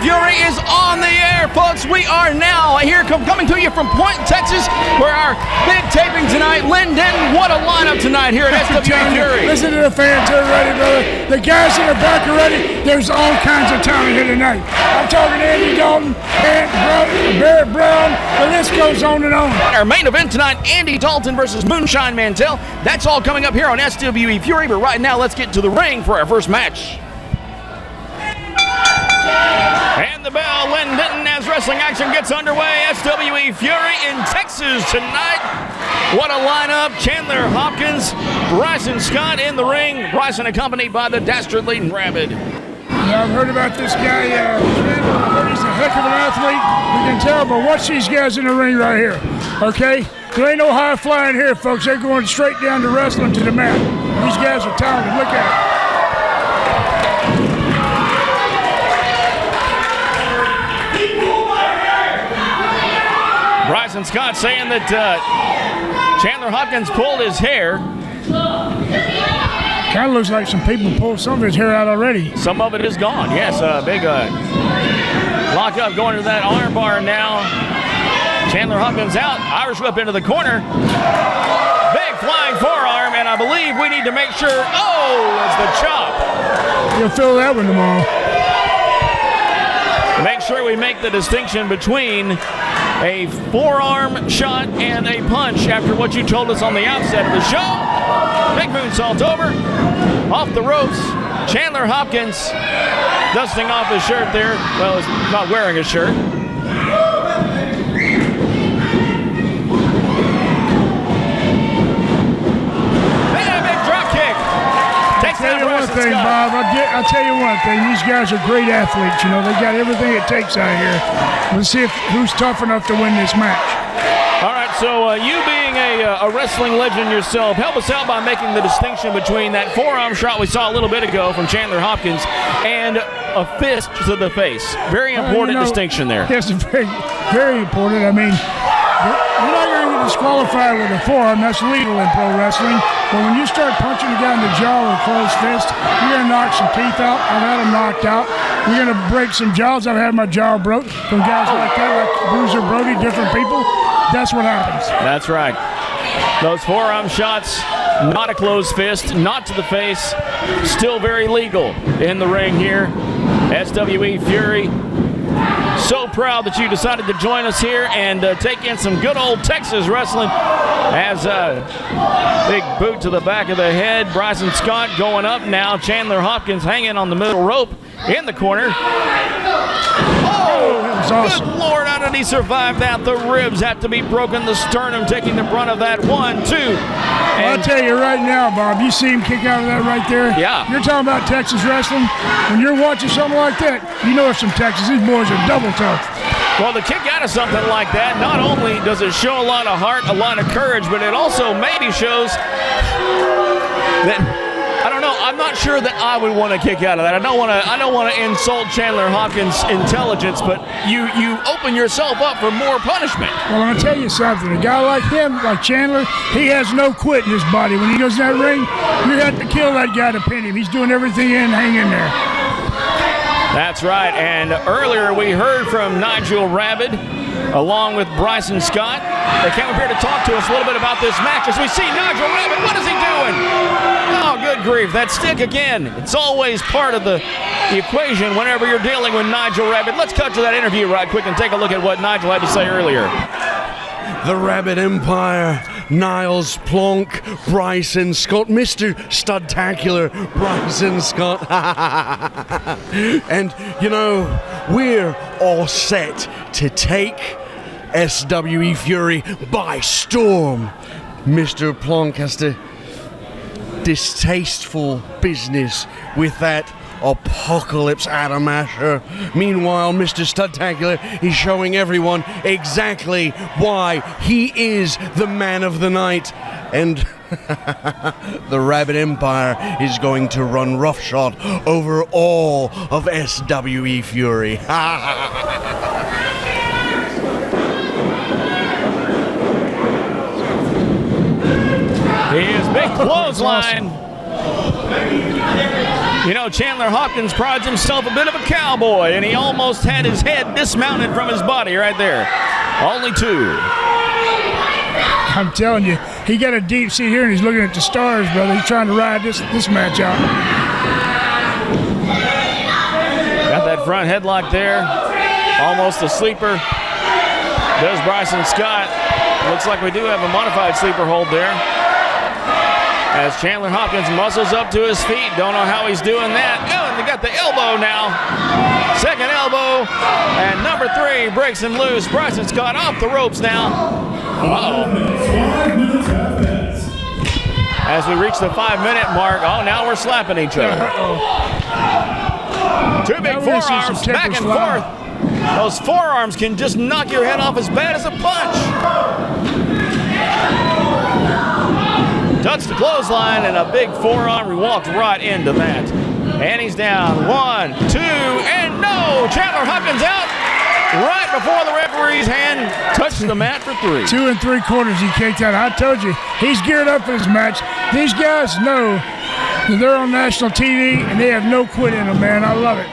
Fury is on the air, folks. We are now here coming to you from Point, Texas, where our big taping tonight. Lyndon, what a lineup tonight here at SWA Fury. Listen to the fans, they're ready, brother. The guys in the back are ready. There's all kinds of talent here tonight. I'm talking Andy Dalton, Barrett Brown, the list goes on and on. Our main event tonight, Andy Dalton versus Moonshine Mantell. That's all coming up here on SWE Fury, but right now let's get to the ring for our first match. And the bell, Lyndon, as wrestling action gets underway. SWE Fury in Texas tonight. What a lineup. Chandler Hopkins, Bryson Scott in the ring. Bryson accompanied by the dastardly Rabbit. Yeah, I've heard about this guy. I've heard he's a heck of an athlete. We can tell, but watch these guys in the ring right here, okay? There ain't no high flying here, folks. They're going straight down to wrestling to the mat. These guys are talented. Look at it. Bryson Scott saying that Chandler Hopkins pulled his hair. Kind of looks like some people pulled some of his hair out already. Some of it is gone. Yes, big lock up going to that arm bar now. Chandler Hopkins out. Irish whip into the corner. Big flying forearm, and I believe we need to make sure. Oh, it's the chop. You'll feel that one tomorrow. Make sure we make the distinction between a forearm shot and a punch after what you told us on the outset of the show. Big moonsault over, off the ropes. Chandler Hopkins dusting off his shirt there. Well, he's not wearing a shirt. Big drop kick. Takes I'll tell you one thing, Bob. I'll tell you one thing. These guys are great athletes. You know, they got everything it takes out here. Let's see who's tough enough to win this match. All right, so you being a wrestling legend yourself, help us out by making the distinction between that forearm shot we saw a little bit ago from Chandler Hopkins and a fist to the face. Very important distinction there. Yes, very, very important. I mean, you're not going to get disqualified with a forearm. That's legal in pro wrestling. But when you start punching a guy in the jaw with a closed fist, you're going to knock some teeth out. I've had them knocked out. You're going to break some jaws. I've had my jaw broke from guys like that, like Bruiser Brody, different people. That's what happens. That's right. Those forearm shots, not a closed fist, not to the face, still very legal in the ring here. SWE Fury. So proud that you decided to join us here and take in some good old Texas wrestling. As a big boot to the back of the head. Bryson Scott going up now. Chandler Hopkins hanging on the middle rope in the corner. Oh, that was awesome. Good Lord, how did he survive that? The ribs had to be broken. The sternum taking the brunt of that. 1, 2. Well, I'll tell you right now, Bob, you see him kick out of that right there? Yeah. You're talking about Texas wrestling. When you're watching something like that, you know it's from Texas. These boys are double tough. Well, to kick out of something like that, not only does it show a lot of heart, a lot of courage, but it also maybe shows that, I don't know, I'm not sure that I would want to kick out of that. I don't want to insult Chandler Hopkins' intelligence, but you open yourself up for more punishment. Well, I'm going to tell you something. A guy like him, like Chandler, he has no quit in his body. When he goes in that ring, you have to kill that guy to pin him. He's doing everything in, hang in there. That's right, and earlier we heard from Nigel Rabbit along with Bryson Scott. They came up here to talk to us a little bit about this match as we see Nigel Rabbit. What is he doing? Oh, good grief, that stick again. It's always part of the equation whenever you're dealing with Nigel Rabbit. Let's cut to that interview right quick and take a look at what Nigel had to say earlier. The Rabbit Empire, Niles Plonk, Bryson Scott, Mr. Studtacular Bryson Scott. And, you know, we're all set to take SWE Fury by storm. Mr. Plonk has to distasteful business with that Apocalypse Adam Asher. Meanwhile, Mr. Studtacular is showing everyone exactly why he is the man of the night. And the Rabbit Empire is going to run roughshod over all of SWE Fury. His big clothesline. You know, Chandler Hopkins prides himself a bit of a cowboy, and he almost had his head dismounted from his body right there. Only 2. I'm telling you, he got a deep seat here, and he's looking at the stars, brother. He's trying to ride this match out. Got that front headlock there. Almost a sleeper. Does Bryson Scott. Looks like we do have a modified sleeper hold there. As Chandler Hopkins muscles up to his feet. Don't know how he's doing that. Oh, and they got the elbow now. Second elbow. And number 3 breaks him loose. Bryson Scott off the ropes now. Uh-oh. As we reach the 5-minute mark. Oh, now we're slapping each other. 2 big forearms back and forth. Those forearms can just knock your head off as bad as a punch. Touched the clothesline and a big forearm. We walked right into that. And he's down. 1, 2, and no! Chandler Hopkins out right before the referee's hand touched the mat for 3. 2 3/4 he kicked out. I told you, he's geared up for this match. These guys know that they're on national TV and they have no quit in them, man. I love it.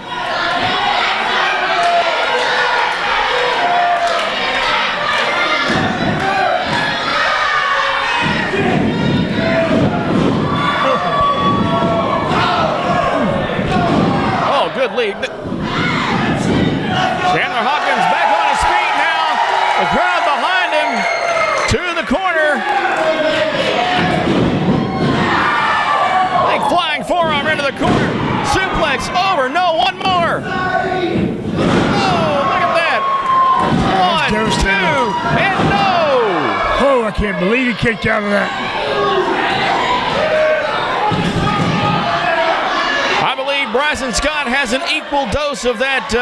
Good lead. Chandler Hopkins back on his feet now. The crowd behind him to the corner. Big flying forearm into the corner. Suplex over. No, one more. Oh, look at that. 1, 2, and no. Oh, I can't believe he kicked out of that. I believe Bryson Scott has an equal dose of that,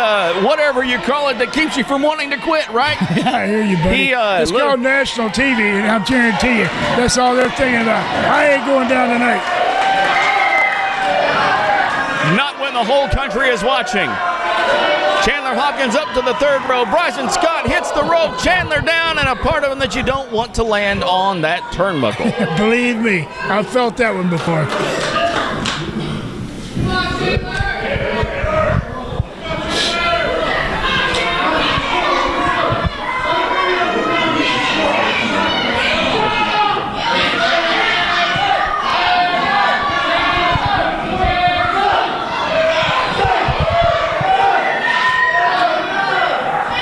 whatever you call it, that keeps you from wanting to quit, right? Yeah, I hear you, buddy. It's called national TV, and I'm guarantee you, that's all they're thinking about. I ain't going down tonight. Not when the whole country is watching. Chandler Hopkins up to the 3rd row. Bryson Scott hits the rope. Chandler down, and a part of him that you don't want to land on that turnbuckle. Believe me, I've felt that one before.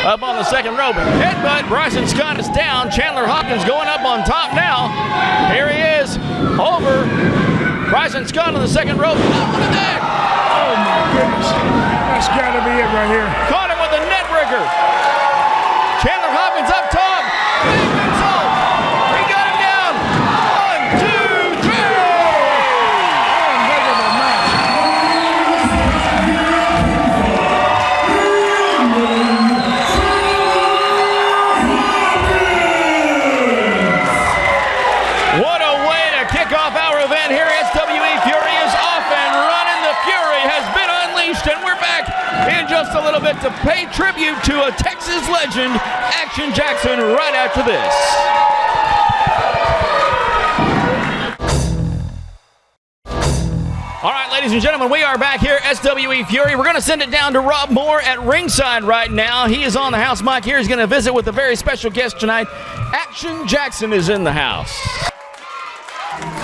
Up on the 2nd rope. Headbutt. Bryson Scott is down. Chandler Hopkins going up on top now. Here he is. Over. Bryson Scott on the 2nd rope. Oh, look at that. Oh, my goodness. That's got to be it right here. Caught him with a net breaker. Chandler Hopkins up top. Big insult. He got him down. 1, 2, 3. Oh, heck of a match. What a way to kick off our event here. SWE Fury is off and running. The Fury has been unleashed, and we're back in just a little bit to pay tribute to a Texas legend, Action Jackson, right after this. All right, ladies and gentlemen, we are back here at SWE Fury. We're going to send it down to Rob Moore at ringside right now. He is on the house mic here. He's going to visit with a very special guest tonight. Action Jackson is in the house.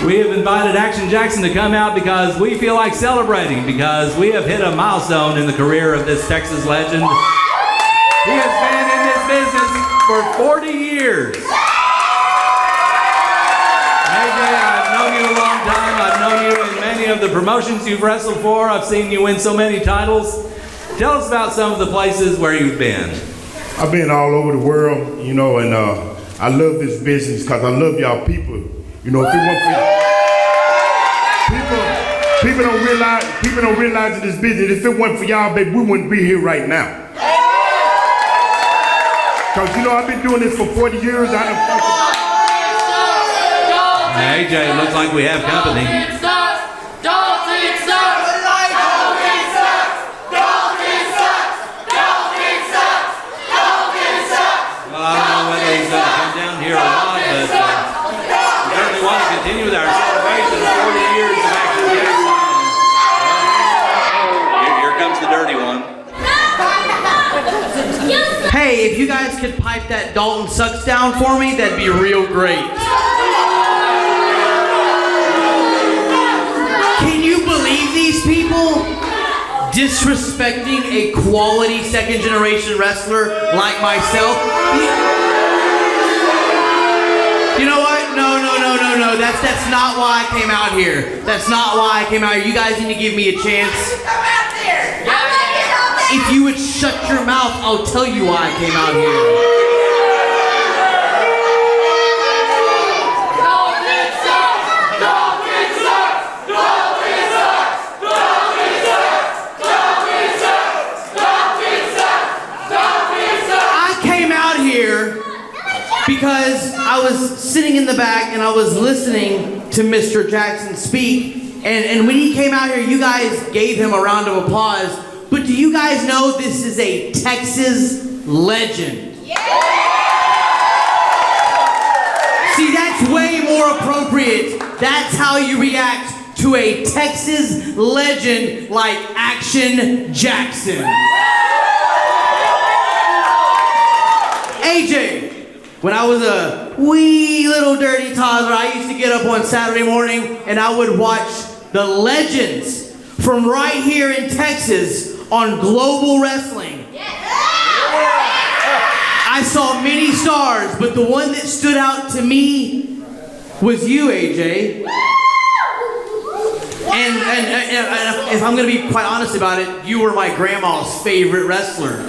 We have invited Action Jackson to come out because we feel like celebrating, because we have hit a milestone in the career of this Texas legend. He has been in this business for 40 years. AJ, I've known you a long time. I've known you in many of the promotions you've wrestled for. I've seen you win so many titles. Tell us about some of the places where you've been. I've been all over the world, you know, and I love this business because I love y'all people. You know, if it weren't for People don't realize in this business, if it wasn't for y'all, baby, we wouldn't be here right now. Cause you know I've been doing this for 40 years. AJ, looks like we have company. Well, I don't know whether he's going to come down here or not, but we certainly want to continue with our celebration of 40 years of Action Jackson. Well, here comes the dirty one. Hey, if you guys could pipe that Dalton Sucks down for me, that'd be real great. Can you believe these people disrespecting a quality second generation wrestler like myself? You know what? No. That's not why I came out here. That's not why I came out here. You guys need to give me a chance. If you would shut your mouth, I'll tell you why I came out here. I came out here because I was sitting in the back and I was listening to Mr. Jackson speak. And when he came out here, you guys gave him a round of applause. But do you guys know this is a Texas legend? Yeah. See, that's way more appropriate. That's how you react to a Texas legend like Action Jackson. AJ, when I was a wee little dirty toddler, I used to get up on Saturday morning and I would watch the legends from right here in Texas on Global Wrestling. I saw many stars, but the one that stood out to me was you, AJ. And if I'm gonna be quite honest about it, you were my grandma's favorite wrestler.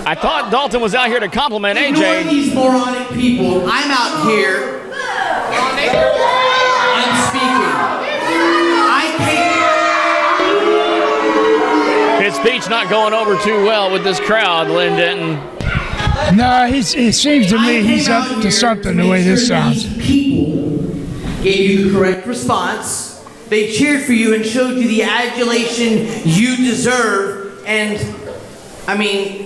I thought Dalton was out here to compliment AJ. Ignore these moronic people. I'm out here. I'm speaking. His speech not going over too well with this crowd, Lynn Denton. No, it seems to me he's up to something the way this sounds. People gave you the correct response. They cheered for you and showed you the adulation you deserve. And, I mean,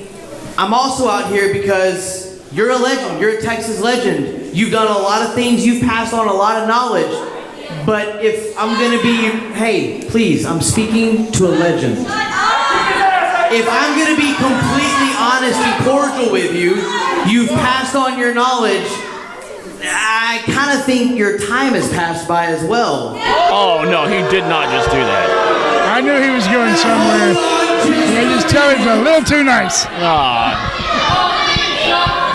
I'm also out here because you're a legend. You're a Texas legend. You've done a lot of things. You've passed on a lot of knowledge. But if I'm going to be, hey, please, I'm speaking to a legend. If I'm going to be completely honest and cordial with you, you've passed on your knowledge. I kind of think your time has passed by as well. Oh, no, he did not just do that. I knew he was going somewhere. They just tell him a little too nice.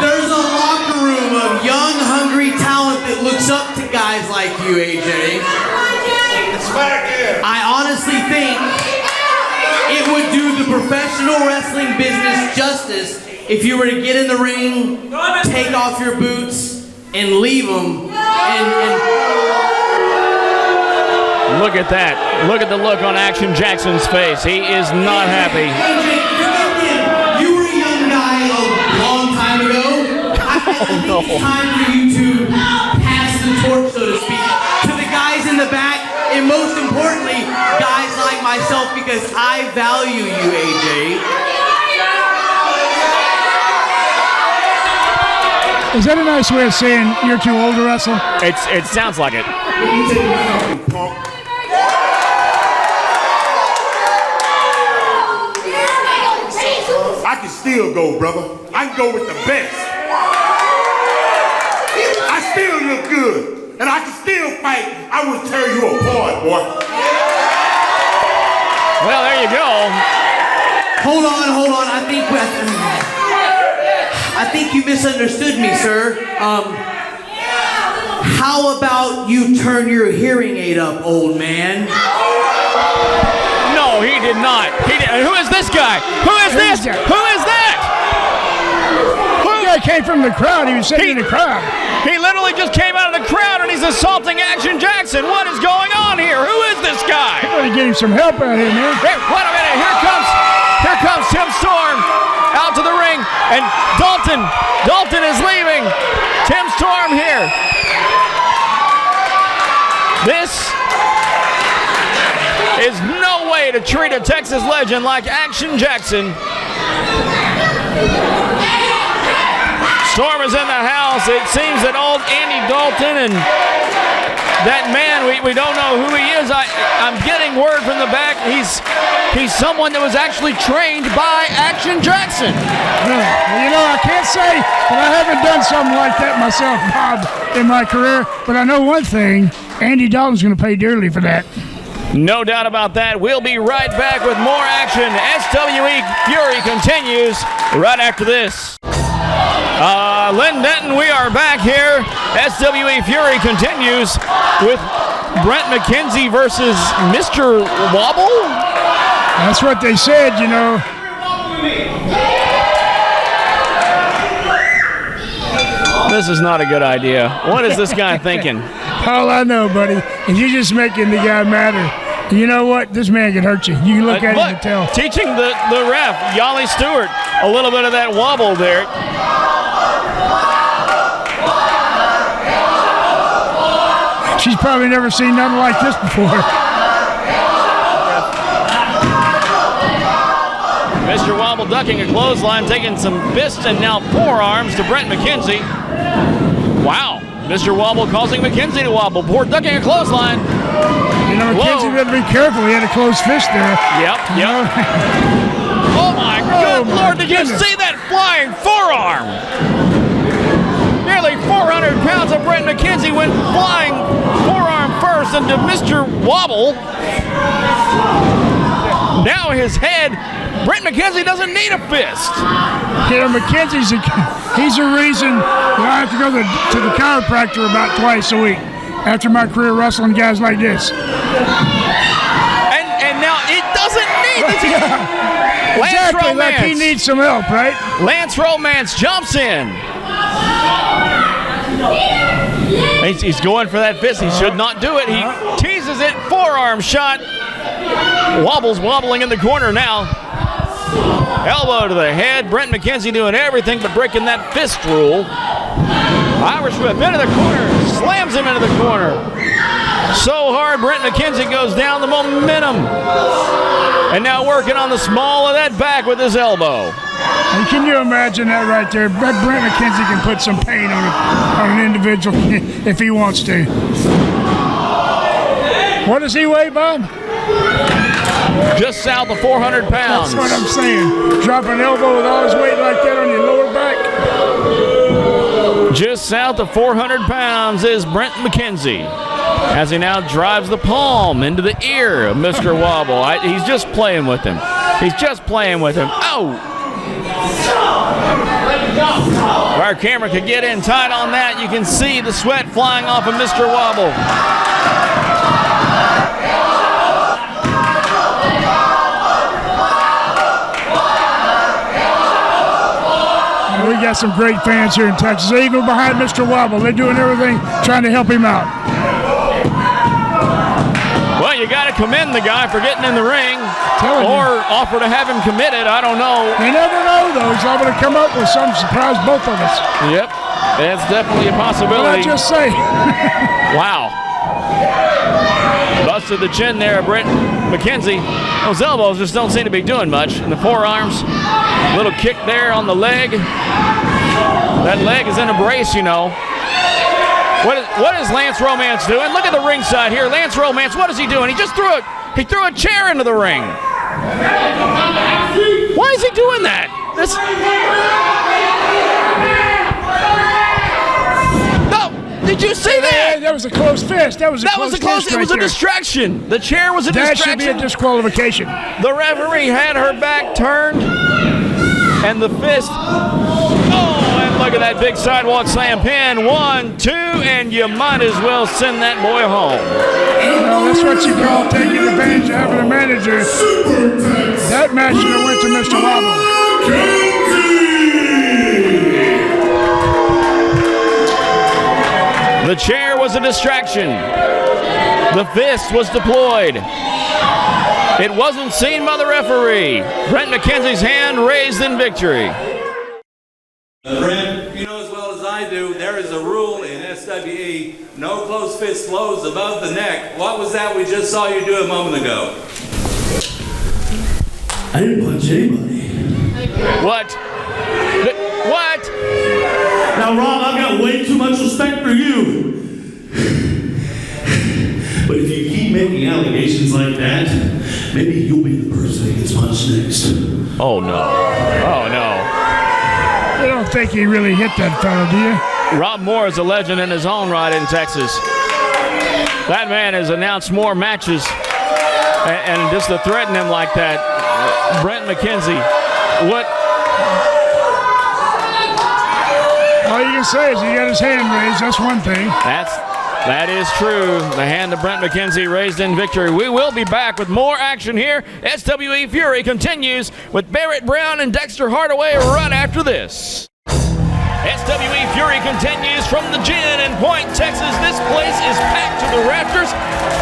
There's a locker room of young, hungry talent that looks up to guys like you, AJ. I honestly think it would do the professional wrestling business justice if you were to get in the ring, take off your boots, and leave them. Look at that. Look at the look on Action Jackson's face. He is not happy. AJ, you were a young guy a long time ago. I think it's time for you to pass the torch, so to speak, to the guys in the back, and most importantly, guys like myself, because I value you, AJ. Is that a nice way of saying you're too old to wrestle? It sounds like it. I can still go, brother. I can go with the best. I still look good, and I can still fight. I will tear you apart, boy. Well, there you go. Hold on. I think you misunderstood me, sir. How about you turn your hearing aid up, old man? No, he did not. Who is this guy? Who is this? Who is that? Who came from the crowd. He was sitting in the crowd. He literally just came out of the crowd and he's assaulting Action Jackson. What is going on here? Who is this guy? You gotta get him some help out here, man. Hey, wait a minute. Here comes Tim Storm out to the ring, and Dalton is leaving. Tim Storm here. This is no way to treat a Texas legend like Action Jackson. Storm is in the house. It seems that old Andy Dalton and that man, we don't know who he is. I'm getting word from the back. He's someone that was actually trained by Action Jackson. Well, I can't say that I haven't done something like that myself, Bob, in my career. But I know one thing. Andy Dalton's going to pay dearly for that. No doubt about that. We'll be right back with more action. SWE Fury continues right after this. Lynn Denton, we are back here. SWE Fury continues with Brent McKenzie versus Mr. Wobble. That's what they said, This is not a good idea. What is this guy thinking? All I know, buddy, is you're just making the guy madder. You know what? This man can hurt you. You can look at him and tell. Teaching the ref, Yali Stewart, a little bit of that wobble there. She's probably never seen nothing like this before. Mr. Wobble ducking a clothesline, taking some fists and now forearms to Brent McKenzie. Wow. Mr. Wobble causing McKenzie to wobble. Poor ducking a clothesline. McKenzie better be careful. He had a closed fist there. Yep. Oh, my good Lord. Did you see that flying forearm? Nearly 400 pounds of Brent McKenzie went flying forearm first into Mr. Wobble. Now his head, Brent McKenzie doesn't need a fist. McKenzie's he's the reason that I have to go to the chiropractor about twice a week after my career wrestling guys like this. And now it doesn't need this. Exactly, like he needs some help, right? Lance Romance jumps in. He's going for that fist. He should not do it. He teases it. Forearm shot. Wobble's wobbling in the corner now. Elbow to the head. Brent McKenzie doing everything but breaking that fist rule. Irish whip into the corner. Slams him into the corner. So hard, Brent McKenzie goes down the momentum. And now working on the small of that back with his elbow. And can you imagine that right there? Brent McKenzie can put some pain on an individual if he wants to. What does he weigh, Bob? Just south of 400 pounds. That's what I'm saying. Drop an elbow with all his weight like that on your lower back. Just south of 400 pounds is Brent McKenzie as he now drives the palm into the ear of Mr. Wobble. He's just playing with him. Oh! If our camera could get in tight on that, you can see the sweat flying off of Mr. Wobble. We got some great fans here in Texas. They go behind Mr. Wobble. They're doing everything trying to help him out. Well, you got to commend the guy for getting in the ring or offer to have him committed. I don't know. You never know, though. He's able to come up with something to surprise both of us. Yep. That's definitely a possibility. What did I just say? Wow. Busted the chin there of Brent McKenzie. Those elbows just don't seem to be doing much. And the forearms, little kick there on the leg. That leg is in a brace, What is Lance Romance doing? Look at the ringside here. Lance Romance, what is he doing? He just threw a chair into the ring. Why is he doing that? No, did you see that? That was a closed fist. That was a distraction. The chair was a distraction. That should be a disqualification. The referee had her back turned, and the fist. Look at that big sidewalk slam pin. 1, 2, and you might as well send that boy home. Well, that's what you call taking advantage of having a manager. That match should have went to Mr. Wobble. The chair was a distraction. The fist was deployed. It wasn't seen by the referee. Brent McKenzie's hand raised in victory. Brent, you know as well as I do, there is a rule in SWE, no closed fist flows above the neck. What was that we just saw you do a moment ago? I didn't punch anybody. What? What? Now, Rob, I've got way too much respect for you. But if you keep making allegations like that, maybe you'll be the person that gets punched next. Oh, no. Oh, no. I don't think he really hit that fella, do you? Rob Moore is a legend in his own right in Texas. That man has announced more matches, and just to threaten him like that, Brent McKenzie, what? All you can say is he got his hand raised. That's one thing. That is true. The hand of Brent McKenzie raised in victory. We will be back with more action here. SWE Fury continues with Barrett Brown and Dexter Hardaway right after this. SWE Fury continues from the Gin in Point, Texas. This place is packed to the rafters,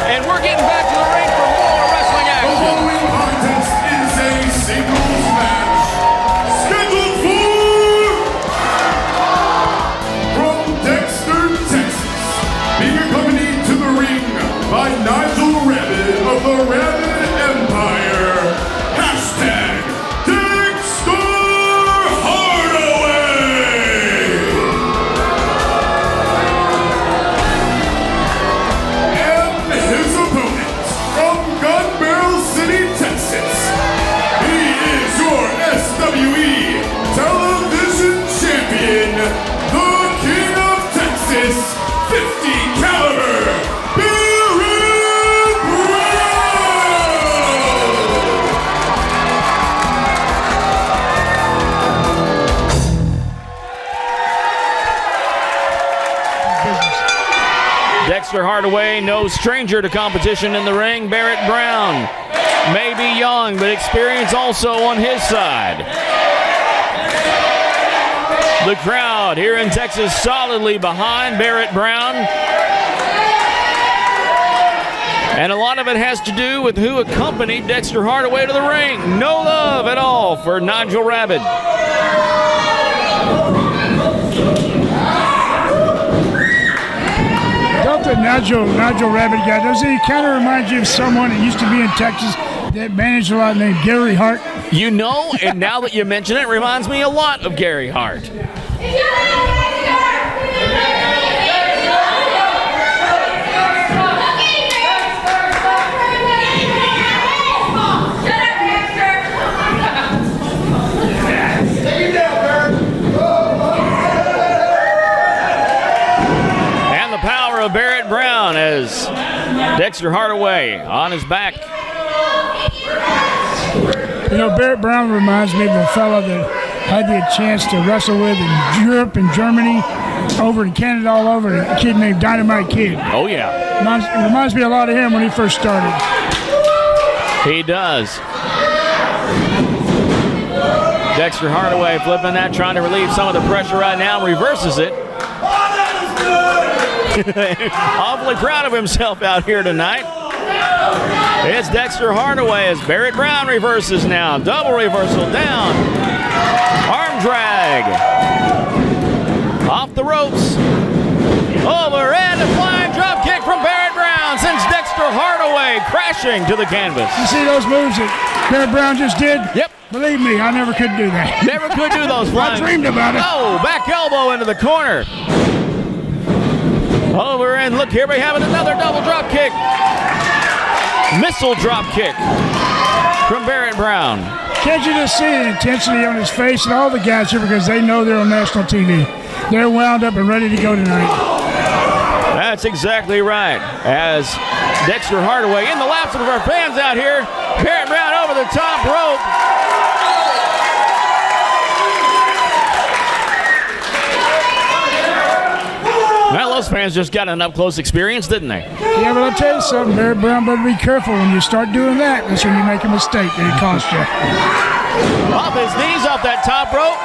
and we're getting back to the ring for more wrestling The action. following contest is a singles match scheduled from Dexter, Texas, being accompanied to the ring by Nigel Rabbit of the Rabbit Empire. Hashtag Dexter Hardaway. And his opponent from Gun Barrel City, Texas. He is your SWE television champion, the King of Texas, 50 caliber, Barrett Dexter Hardaway, no stranger to competition in the ring. Barrett Brown may be young, but experience also on his side. The crowd here in Texas solidly behind Barrett Brown. And a lot of it has to do with who accompanied Dexter Hardaway to the ring. No love at all for Nigel Rabbit. Don't the Nigel Rabbit guy, doesn't he kind of remind you of someone that used to be in Texas that managed a lot named Gary Hart? You know, and now that you mention it, reminds me a lot of Gary Hart. And the power of Barrett Brown as Dexter Hardaway on his back. You know, Barrett Brown reminds me of a fella that had the chance to wrestle with in Europe and Germany, over in Canada, all over, a kid named Dynamite Kid. Oh, yeah. Reminds me a lot of him when he first started. He does. Dexter Hardaway flipping that, trying to relieve some of the pressure right now, reverses it. Awfully proud of himself out here tonight. It's Dexter Hardaway as Barrett Brown reverses now. Double reversal down. Arm drag. Off the ropes. Over and a flying drop kick from Barrett Brown sends Dexter Hardaway crashing to the canvas. You see those moves that Barrett Brown just did? Yep. Believe me, I never could do that. Never could do those flying. I dreamed about it. Oh, back elbow into the corner. Over and look, here we have it, another double drop kick. Missile drop kick from Barrett Brown. Can't you just see the intensity on his face and all the guys here because they know they're on national TV. They're wound up and ready to go tonight. That's exactly right. As Dexter Hardaway in the laps of our fans out here, Barrett Brown over the top rope. Well, those fans just got an up-close experience, didn't they? Yeah, but I'll tell you something, Barrett Brown, better be careful when you start doing that. That's when you make a mistake and it costs you. Off his knees, off that top rope.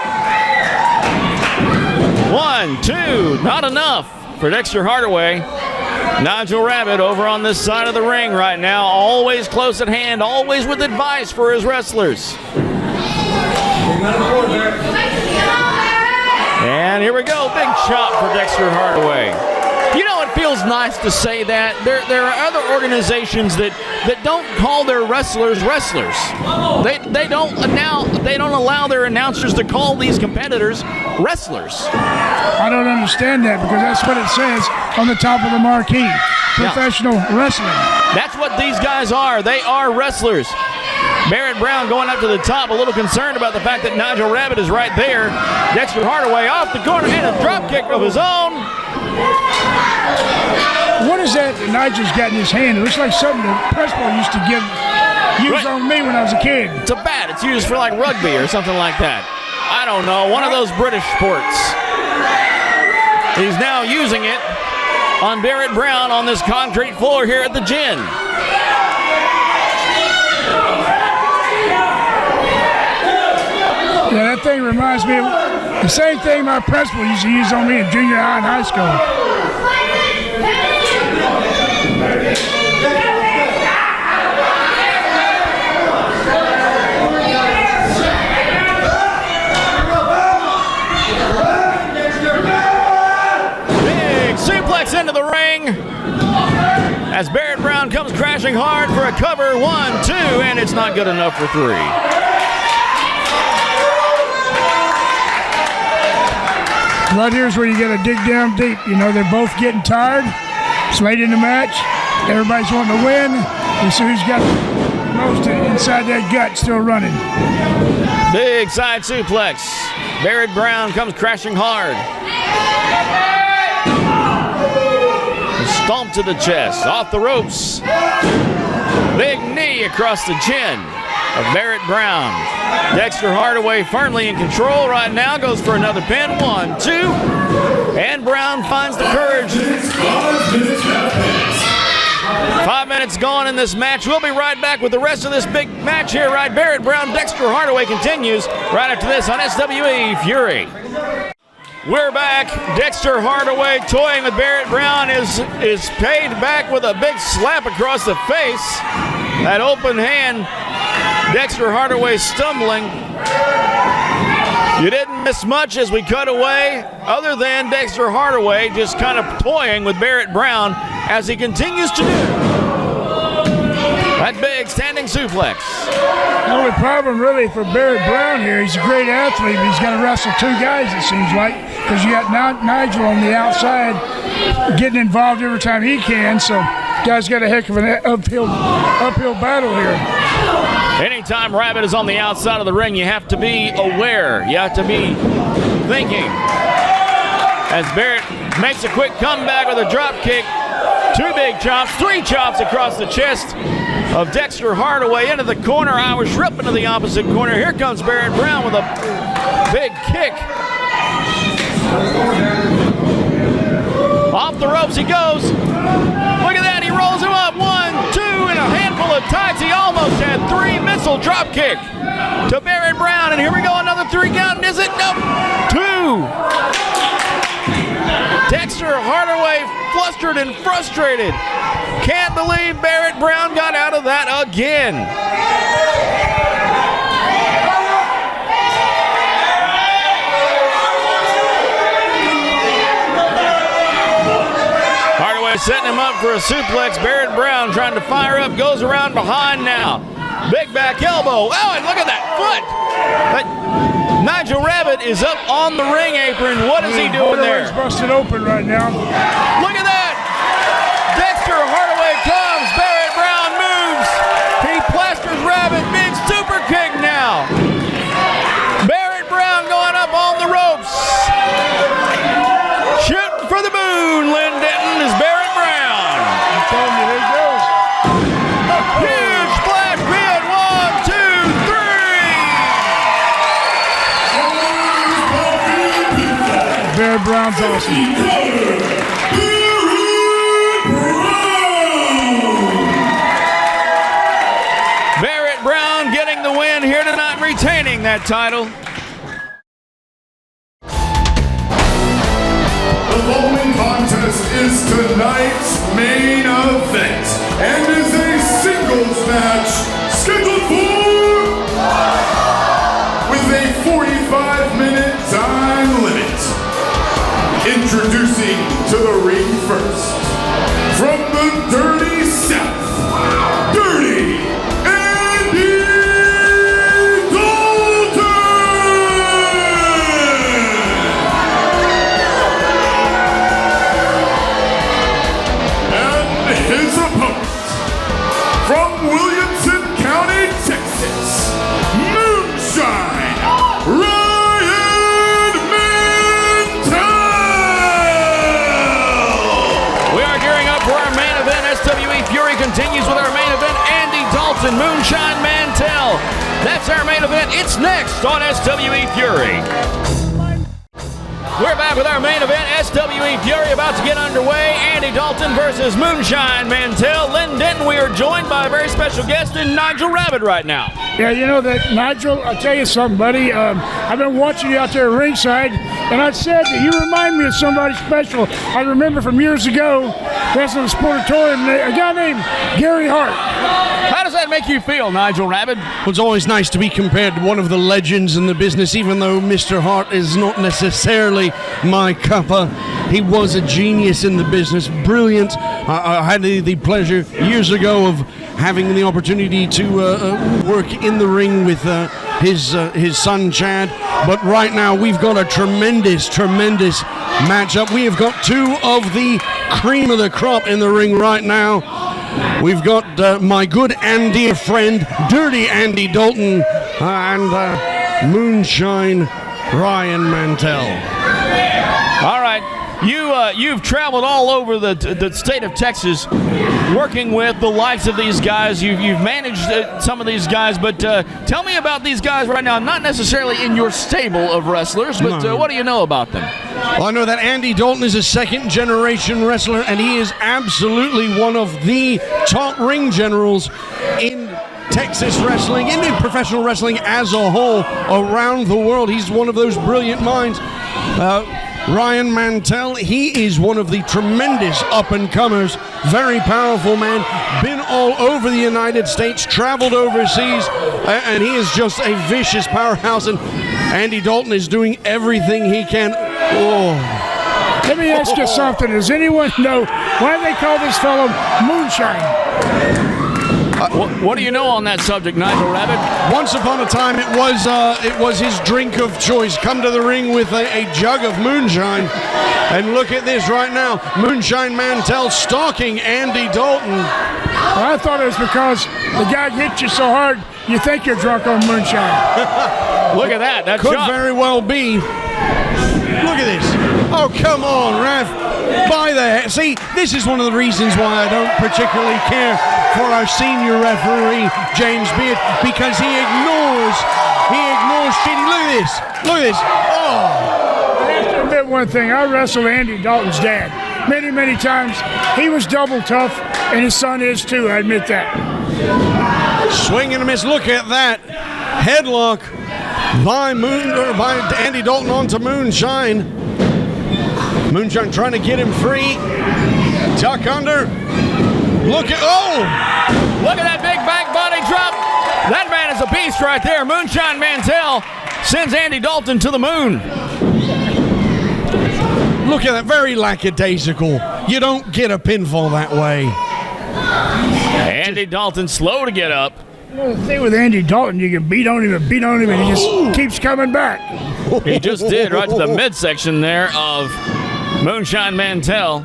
1, 2, not enough. for Dexter Hardaway. Nigel Rabbit over on this side of the ring right now, always close at hand, always with advice for his wrestlers. And here we go, big chop for Dexter Hardaway. You know, it feels nice to say that. There are other organizations that don't call their wrestlers wrestlers. They don't allow their announcers to call these competitors wrestlers. I don't understand that because that's what it says on the top of the marquee. Professional wrestling. That's what these guys are. They are wrestlers. Barrett Brown going up to the top, a little concerned about the fact that Nigel Rabbit is right there. Dexter Hardaway off the corner and a drop kick of his own. What is that Nigel's got in his hand? It looks like something that Prespo used to use on me when I was a kid. It's a bat. It's used for like rugby or something like that. I don't know. One of those British sports. He's now using it on Barrett Brown on this concrete floor here at the gym. Yeah, that thing reminds me of the same thing my principal used to use on me in junior high and high school. Big suplex into the ring as Barrett Brown comes crashing hard for a cover. 1, 2, and it's not good enough for 3. Right here's where you got to dig down deep. You know, they're both getting tired. It's late in the match. Everybody's wanting to win. We see who's got the most inside that gut still running. Big side suplex. Barrett Brown comes crashing hard. Stomp to the chest, off the ropes. Big knee across the chin of Barrett Brown. Dexter Hardaway firmly in control right now, goes for another pin. 1, 2, and Brown finds the courage. 5 minutes gone in this match. We'll be right back with the rest of this big match here, right? Barrett Brown, Dexter Hardaway continues right after this on SWE Fury. We're back. Dexter Hardaway toying with Barrett Brown is paid back with a big slap across the face. That open hand, Dexter Hardaway stumbling. You didn't miss much as we cut away, other than Dexter Hardaway just kind of toying with Barrett Brown as he continues to do that big standing suplex. The only problem really for Barrett Brown here, he's a great athlete, but he's got to wrestle 2 guys, it seems like, because you got Nigel on the outside getting involved every time he can, so guy's got a heck of an uphill battle here. Anytime Rabbit is on the outside of the ring, you have to be aware. You have to be thinking. As Barrett makes a quick comeback with a drop kick. 2 big chops, 3 chops across the chest of Dexter Hardaway into the corner. Irish rip into the opposite corner. Here comes Barrett Brown with a big kick. Off the ropes he goes. Look at that, he rolls him up. 1, 2, and a handful of tights. He almost had 3 missile drop kick to Barrett Brown. And here we go, another 3 count. Is it? Nope. 2. Dexter Hardaway flustered and frustrated. Can't believe Barrett Brown got out of that again. Hardaway setting him up for a suplex. Barrett Brown trying to fire up, goes around behind now. Big back elbow. Oh, and look at that foot. Nigel Rabbit is up on the ring apron. What is he doing there? Hardaway's busted open right now. Look at that. Dexter Hardaway comes. Barrett Brown moves. He plasters Rabbit. Big super kick now. Barrett Brown going up on the ropes. Shooting for the moon. Lynn Denton is Barrett Brown. I'm telling you, there he goes. Huge splash pin. 1, 2, 3. Barrett Brown's awesome. Barrett Brown getting the win here tonight, retaining that title. The following contest is tonight's main event and is a singles match scheduled for with a 45-minute time limit. Introducing to the ring first, from the Dirty South, Dirty Andy Dalton! And his opponent, from Williamson County, Texas, Moonshine Ryan Mantel! We are gearing up for our main event. SWE Fury continues with our main event. Andy Dalton, Moonshine Mantel. That's our main event. It's next on SWE Fury. We're back with our main event. SWE Fury about to get underway. Andy Dalton versus Moonshine Mantel. Lynn Denton, we are joined by a very special guest in Nigel Rabbit right now. Yeah, you know that, Nigel, I'll tell you something, buddy. I've been watching you out there ringside, and I said that you remind me of somebody special. I remember from years ago, wrestling the Sportatorium, a guy named Gary Hart. How does that make you feel, Nigel Rabbit? Well, it's always nice to be compared to one of the legends in the business, even though Mr. Hart is not necessarily my cuppa. He was a genius in the business, brilliant. I had the pleasure years ago of having the opportunity to work in the ring with his son Chad. But right now we've got a tremendous matchup. We have got two of the cream of the crop in the ring right now. We've got my good and dear friend, Dirty Andy Dalton, and Moonshine Ryan Mantel. All right. You've traveled all over the state of Texas working with the likes of these guys. You've managed some of these guys, but tell me about these guys right now, not necessarily in your stable of wrestlers, but what do you know about them? Well, I know that Andy Dalton is a second-generation wrestler, and he is absolutely one of the top ring generals in Texas wrestling, in professional wrestling as a whole, around the world. He's one of those brilliant minds. Ryan Mantel, he is one of the tremendous up-and-comers, very powerful man, been all over the United States, traveled overseas, and he is just a vicious powerhouse, and Andy Dalton is doing everything he can. Let me ask you something. Does anyone know why they call this fellow Moonshine? What do you know on that subject, Nigel Rabbit? Once upon a time, it was his drink of choice. Come to the ring with a jug of moonshine, and look at this right now. Moonshine Mantel stalking Andy Dalton. Well, I thought it was because the guy hit you so hard, you think you're drunk on moonshine. Look at that. That could shot. very well be. Look at this. Oh, come on, Raph. By the head. See, this is one of the reasons why I don't particularly care for our senior referee, James Beard, because he ignores cheating. Look at this. Look at this. Oh. I have to admit one thing. I wrestled Andy Dalton's dad many times. He was double tough, and his son is too. I admit that. Swing and a miss. Look at that. Headlock by Andy Dalton onto Moonshine. Moonshine trying to get him free. Tuck under. Look at that big back body drop. That man is a beast right there. Moonshine Mantel sends Andy Dalton to the moon. Look at that, very lackadaisical. You don't get a pinfall that way. Andy Dalton slow to get up. You know, the thing with Andy Dalton, you can beat on him, and he just keeps coming back. He just did, right to the midsection there of Moonshine Mantel.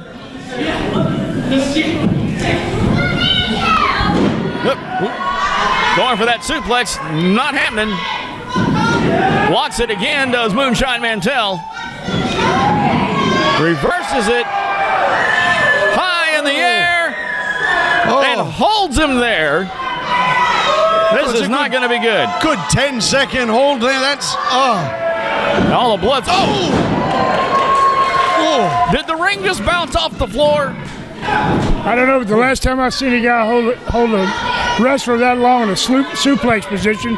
Going for that suplex, not happening. Wants it again, does Moonshine Mantel. Reverses it high in the air and holds him there. This is not going to be good. Good 10-second hold there. That's all the blood's. Did the ring just bounce off the floor? I don't know, but the last time I seen a guy hold a wrestler that long in a suplex position,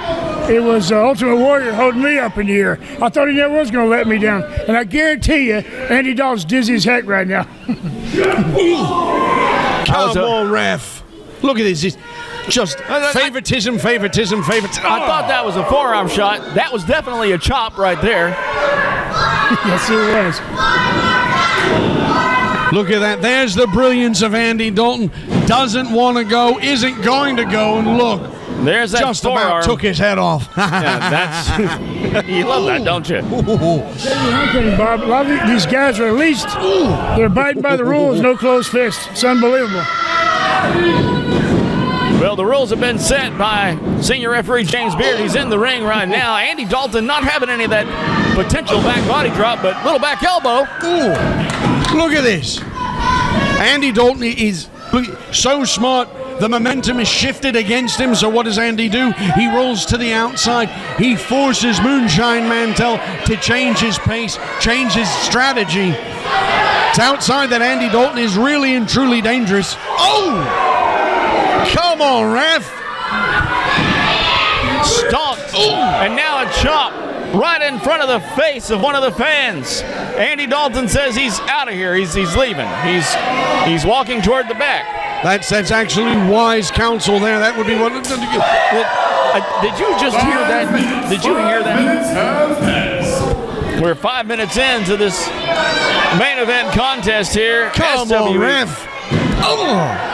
it was Ultimate Warrior holding me up in the air. I thought he never was going to let me down. And I guarantee you, Andy Dalton's dizzy as heck right now. Come on, ref. Look at this. It's just favoritism. I thought that was a forearm shot. That was definitely a chop right there. Yes, it was. Look at that. There's the brilliance of Andy Dalton. Doesn't want to go, isn't going to go, and look. There's that just forearm. about took his head off. Yeah, that's you love that, don't you? Bob, a lot of these guys are at least they're abiding by the rules. No closed fist. It's unbelievable. Well, the rules have been set by senior referee James Beard. He's in the ring right now. Andy Dalton not having any of that potential back body drop, but little back elbow. Ooh. Look at this. Andy Dalton is so smart. The momentum is shifted against him, so what does Andy do? He rolls to the outside. He forces Moonshine Mantell to change his pace, change his strategy. It's outside that Andy Dalton is really and truly dangerous. Oh! Come on, ref! Stomped. And now a chop right in front of the face of one of the fans. Andy Dalton says he's out of here. He's leaving. He's walking toward the back. That's actually wise counsel there. That would be what. Did you just hear that? Did you hear that? We're 5 minutes into this main event contest here. Come on, ref. Oh.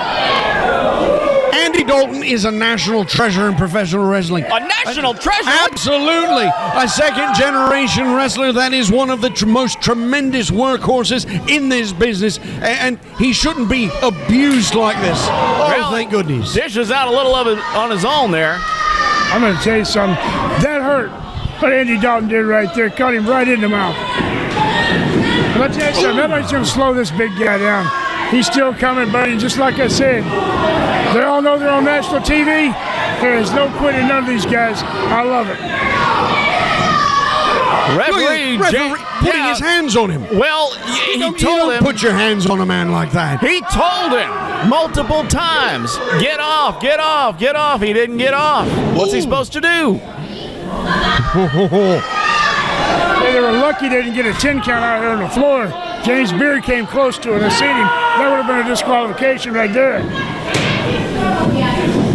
Andy Dalton is a national treasure in professional wrestling. A national treasure? Absolutely. A second-generation wrestler that is one of the most tremendous workhorses in this business, and he shouldn't be abused like this. Oh, thank goodness. Dishes out a little of it on his own there. I'm going to tell you something. That hurt. What Andy Dalton did right there, cut him right in the mouth. But I'll tell you something. Nobody's going to slow this big guy down. He's still coming, buddy. Just like I said, they all know they're on national TV. There is no quitting none of these guys. I love it. Referee putting his hands on him. Well, he told him. Put your hands on a man like that. He told him multiple times, get off, get off, get off. He didn't get off. What's he supposed to do? They were lucky they didn't get a 10 count out there on the floor. James Beard came close to it. I seen him. That would have been a disqualification right there.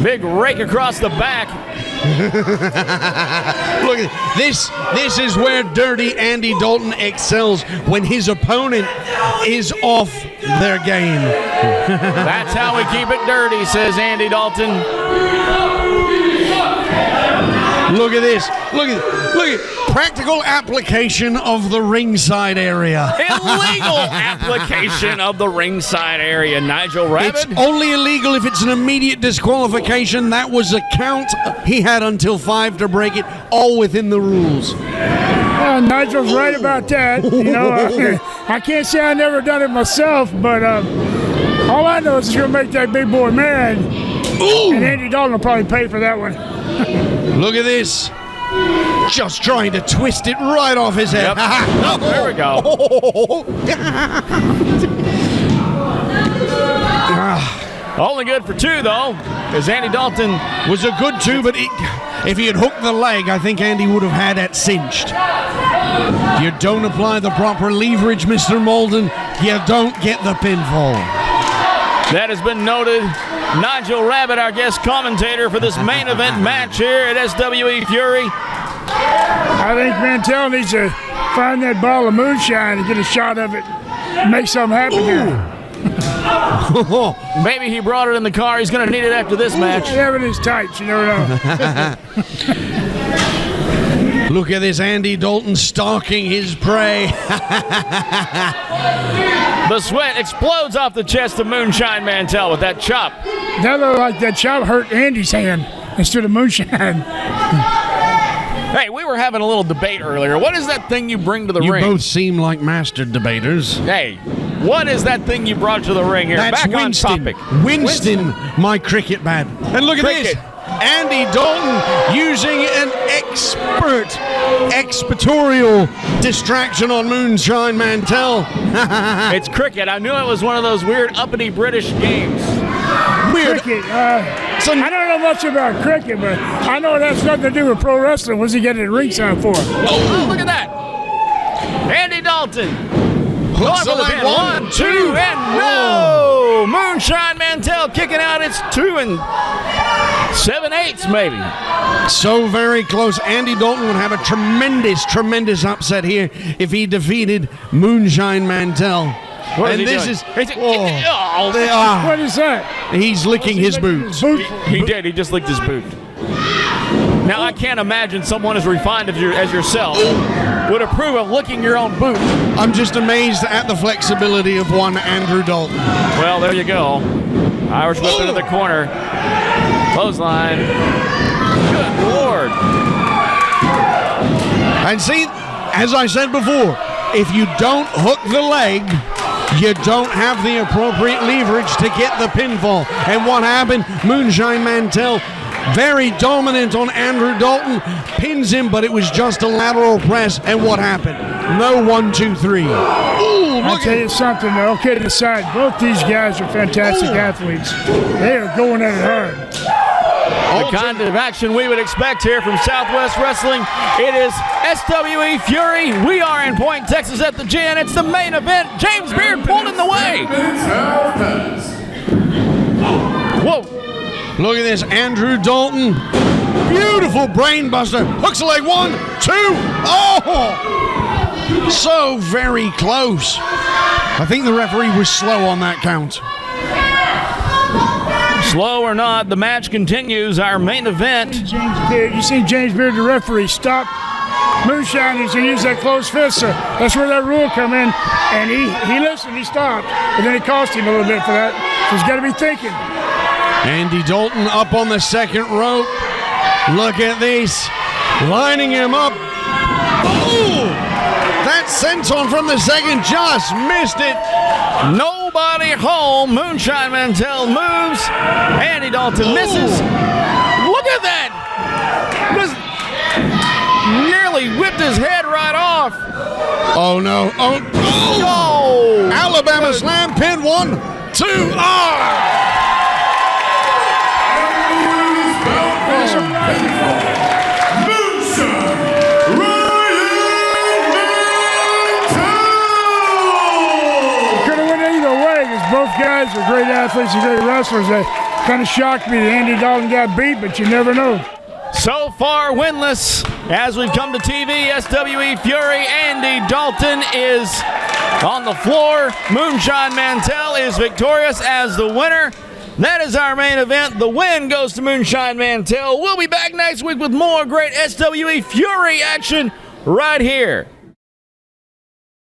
Big rake across the back. Look at this. This is where Dirty Andy Dalton excels, when his opponent is off their game. That's how we keep it dirty, says Andy Dalton. Look at this. Look at practical application of the ringside area. Illegal application of the ringside area. Nigel Rabbit. It's only illegal if it's an immediate disqualification. That was a count. He had until 5 to break it, all within the rules. Nigel's right about that. You know, I can't say I never done it myself, but all I know is it's going to make that big boy mad. Ooh. And Andy Dalton will probably pay for that one. Look at this. Just trying to twist it right off his head. Yep. Oh, there we go. Only good for 2, though, because Andy Dalton was a good 2, but if he had hooked the leg, I think Andy would have had it cinched. You don't apply the proper leverage, Mr. Molden, you don't get the pinfall. That has been noted. Nigel Rabbit, our guest commentator for this main event match here at SWE Fury. I think Mantell needs to find that bottle of moonshine and get a shot of it and make something happen here. Maybe he brought it in the car. He's going to need it after this match. Everything's tight. You never know. Look at this Andy Dalton stalking his prey. The sweat explodes off the chest of Moonshine Mantell with that chop. That looked like that chop hurt Andy's hand instead of moonshine. Hey, we were having a little debate earlier. What is that thing you bring to the ring? You both seem like master debaters. Hey, what is that thing you brought to the ring here? That's Back Winston. on topic. Winston, my cricket bat. And look at this. Andy Dalton using an expiatorial distraction on Moonshine Mantell. It's cricket. I knew it was one of those weird uppity British games. Weird. Cricket. I don't know much about cricket, but I know it has nothing to do with pro wrestling. What's he getting at ringside for? Oh, look at that. Andy Dalton. Going for the leg. pin. 1, 2, and no! Moonshine Mantell kicking out. It's 2 7/8 maybe. So very close. Andy Dalton would have a tremendous upset here if he defeated Moonshine Mantell. What and is he this doing? is What is that? he's licking his boots. He did. He just licked his boot. Now, I can't imagine someone as refined as yourself would approve of licking your own boot. I'm just amazed at the flexibility of one Andrew Dalton. Well, there you go. Irish whip into the corner. Clothesline. Good Lord. And see, as I said before, if you don't hook the leg, you don't have the appropriate leverage to get the pinfall. And what happened? Moonshine Mantell, very dominant on Andrew Dalton, pins him, but it was just a lateral press. And what happened? No 1, 2, 3. Ooh, I'll tell you something, though. Okay, to the side. Both these guys are fantastic athletes. They are going at it hard. The kind of action we would expect here from Southwest Wrestling. It is SWE Fury. We are in Point, Texas at the Gin. It's the main event. James Beard pulled in the way. Whoa. Look at this, Andrew Dalton. Beautiful brainbuster. Hooks the leg. 1, 2. Oh! So very close. I think the referee was slow on that count. Slow or not, the match continues. Our main event. James Beard, you see James Beard, the referee, stop Moonshine. He's going to use that closed fist. So that's where that rule come in. And he listened, he stopped. And then it cost him a little bit for that. So he's got to be thinking. Andy Dalton up on the second rope. Look at this. Lining him up. Oh! That senton from the second just missed it. Nobody home. Moonshine Mantell moves. Andy Dalton misses. Look at that. Just nearly whipped his head right off. Oh no. Oh. Oh. Alabama slam pin. 1, 2. Ah! Both guys are great athletes and great wrestlers. That kind of shocked me that Andy Dalton got beat, but you never know. So far winless as we've come to TV. SWE Fury. Andy Dalton is on the floor. Moonshine Mantell is victorious as the winner. That is our main event. The win goes to Moonshine Mantell. We'll be back next week with more great SWE Fury action right here